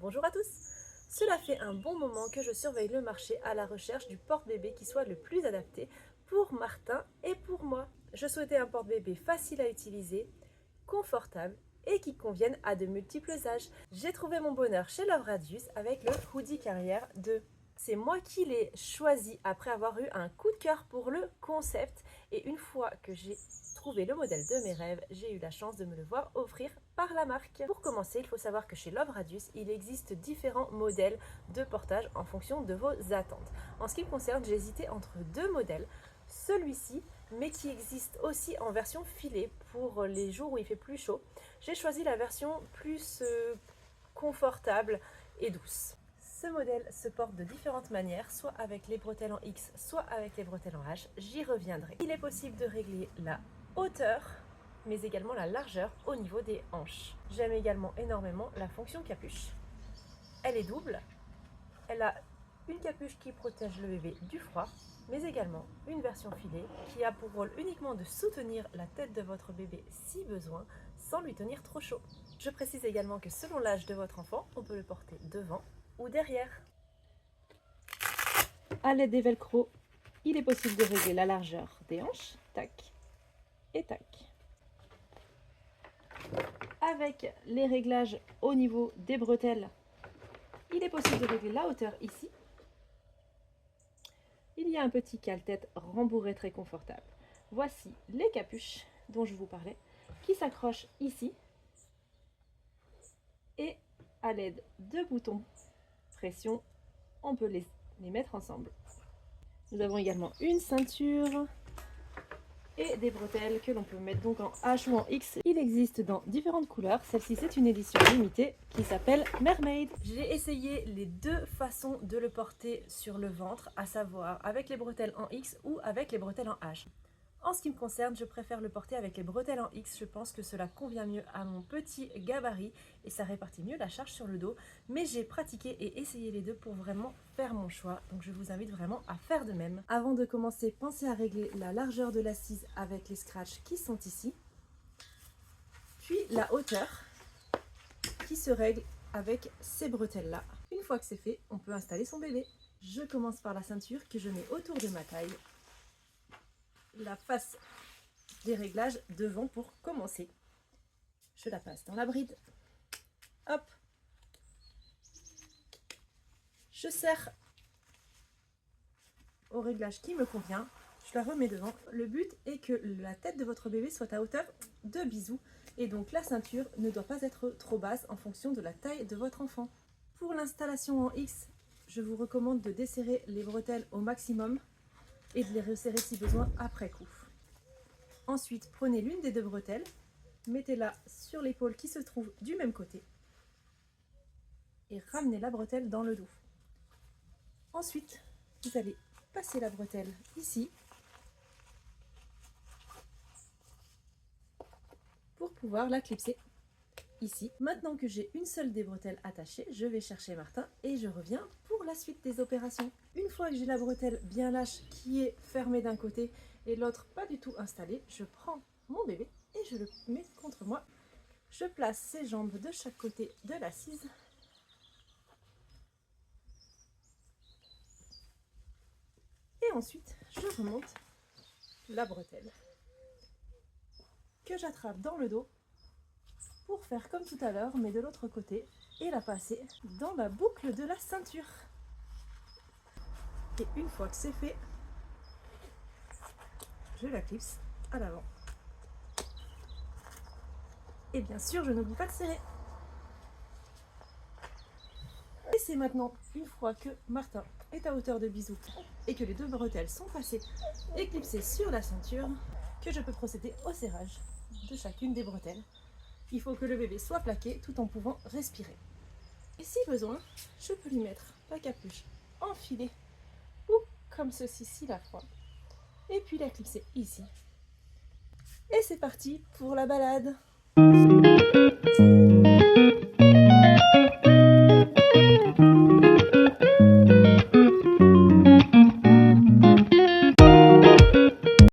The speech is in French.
Bonjour à tous! Cela fait un bon moment que je surveille le marché à la recherche du porte-bébé qui soit le plus adapté pour Martin et pour moi. Je souhaitais un porte-bébé facile à utiliser, confortable et qui convienne à de multiples âges. J'ai trouvé mon bonheur chez Love Radius avec le Hoodie Carrière 2. C'est moi qui l'ai choisi après avoir eu un coup de cœur pour le concept et une fois que j'ai trouvé le modèle de mes rêves, j'ai eu la chance de me le voir offrir par la marque. Pour commencer, il faut savoir que chez Love Radius, il existe différents modèles de portage en fonction de vos attentes. En ce qui me concerne, j'ai hésité entre deux modèles. Celui-ci, mais qui existe aussi en version filet pour les jours où il fait plus chaud. J'ai choisi la version plus confortable et douce. Ce modèle se porte de différentes manières, soit avec les bretelles en X, soit avec les bretelles en H. J'y reviendrai. Il est possible de régler la hauteur, mais également la largeur au niveau des hanches. J'aime également énormément la fonction capuche. Elle est double. Elle a une capuche qui protège le bébé du froid, mais également une version filet qui a pour rôle uniquement de soutenir la tête de votre bébé si besoin, sans lui tenir trop chaud. Je précise également que selon l'âge de votre enfant, on peut le porter devant ou derrière. À l'aide des velcro, il est possible de régler la largeur des hanches, tac et tac. Avec les réglages au niveau des bretelles, il est possible de régler la hauteur ici. Il y a un petit cale-tête rembourré très confortable. Voici les capuches dont je vous parlais, qui s'accrochent ici et à l'aide de boutons pression, on peut les mettre ensemble. Nous avons également une ceinture et des bretelles que l'on peut mettre donc en H ou en X. Il existe dans différentes couleurs. Celle-ci, c'est une édition limitée qui s'appelle Mermaid. J'ai essayé les deux façons de le porter sur le ventre, à savoir avec les bretelles en X ou avec les bretelles en H. En ce qui me concerne, je préfère le porter avec les bretelles en X. Je pense que cela convient mieux à mon petit gabarit et ça répartit mieux la charge sur le dos. Mais j'ai pratiqué et essayé les deux pour vraiment faire mon choix. Donc je vous invite vraiment à faire de même. Avant de commencer, pensez à régler la largeur de l'assise avec les scratchs qui sont ici. Puis la hauteur qui se règle avec ces bretelles-là. Une fois que c'est fait, on peut installer son bébé. Je commence par la ceinture que je mets autour de ma taille. La face des réglages devant pour commencer. Je la passe dans la bride. Hop. Je serre au réglage qui me convient. Je la remets devant. Le but est que la tête de votre bébé soit à hauteur de bisou. Et donc la ceinture ne doit pas être trop basse en fonction de la taille de votre enfant. Pour l'installation en X, je vous recommande de desserrer les bretelles au maximum et de les resserrer si besoin après coup. Ensuite, prenez l'une des deux bretelles, mettez-la sur l'épaule qui se trouve du même côté et ramenez la bretelle dans le dos. Ensuite, vous allez passer la bretelle ici pour pouvoir la clipser ici. Maintenant que j'ai une seule des bretelles attachées, je vais chercher Martin et je reviens pour la suite des opérations. Une fois que j'ai la bretelle bien lâche qui est fermée d'un côté et l'autre pas du tout installée, je prends mon bébé et je le mets contre moi. Je place ses jambes de chaque côté de l'assise. Et ensuite, je remonte la bretelle que j'attrape dans le dos pour faire comme tout à l'heure, mais de l'autre côté, et la passer dans la boucle de la ceinture. Et une fois que c'est fait, je la clipse à l'avant. Et bien sûr, je n'oublie pas de serrer. Et c'est maintenant, une fois que Martin est à hauteur de bisou et que les deux bretelles sont passées et clipsées sur la ceinture, que je peux procéder au serrage de chacune des bretelles. Il faut que le bébé soit plaqué tout en pouvant respirer. Et si besoin, je peux lui mettre la capuche enfilée ou comme ceci si la fois. Et puis la clipser ici. Et c'est parti pour la balade.